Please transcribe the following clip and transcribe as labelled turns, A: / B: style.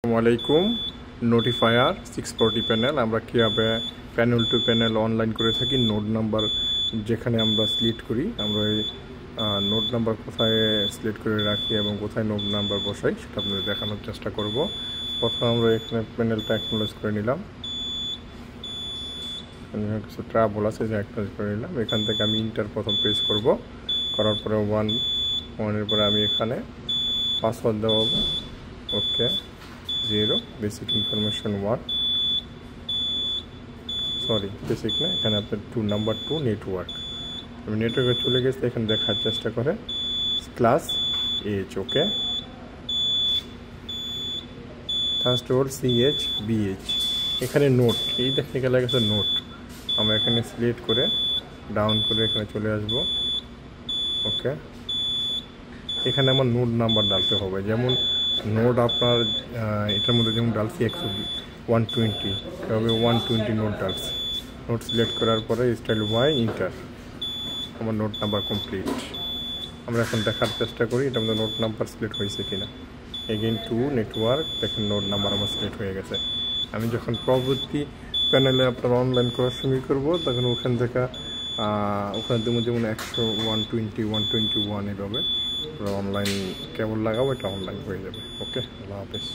A: আসসালামাইকুম। Notifier 640 panel আমরা কীভাবে প্যানেল টু প্যানেল অনলাইন করে থাকি। নোট নাম্বার যেখানে আমরা সিলেক্ট করি, আমরা এই নোট নাম্বার কোথায় সিলেক্ট করে রাখি এবং কোথায় নোট নাম্বার বসাই সেটা আপনাদের দেখানোর চেষ্টা করব। প্রথমে আমরা এখানে প্যানেলটা অ্যাকনোলেজ করে নিলাম, কিছু ট্রাবল আছে যে অ্যাকনোলেজ করে নিলাম। এখান থেকে আমি ইন্টার প্রথম প্রেস করব, করার পরে ওয়ানের পরে আমি এখানে পাসওয়ার্ড দেওয়া হবে। ওকে 0 বেসিক ইনফরমেশন 1, সরি বেসিক না, এখানে আপনার 2 নাম্বার 2 নেটওয়ার্ক। আমি নেটওয়ার্কে চলে গেছি, এখানে দেখার চেষ্টা করে ক্লাস এইচ। ওকে ফার্স্ট ওর CHBH, এখানে নোট, এই দেখতে গেলে গেছে নোট। আমরা এখানে সিলেক্ট করে ডাউন করে এখানে চলে আসব। ওকে এখানে আমার নোট নাম্বার ডালতে হবে, যেমন নোট আপনার এটার মধ্যে যেমন ডালছি 120, এভাবে 120 নোট ডালছি। নোট সিলেক্ট করার পরে স্টাইল ওয়াই ইন্টার, আমার নোট নাম্বার কমপ্লিট। আমরা এখন দেখার চেষ্টা করি এটা আমাদের নোট নাম্বার সিলেক্ট হয়েছে কিনা। এগেইন 2 নেটওয়ার্ক, দেখেন নোট নাম্বার আমার সিলেক্ট হয়ে গেছে। আমি যখন পরবর্তী প্যানেলে আপনার অনলাইন করার সময় করবো, তখন ওখান থেকে ওখানে যেমন 100, 120, 121 এভাবে অনলাইন কেবল লাগাবো, এটা অনলাইন হয়ে যাবে। ওকে, আল্লাহ হাফেজ।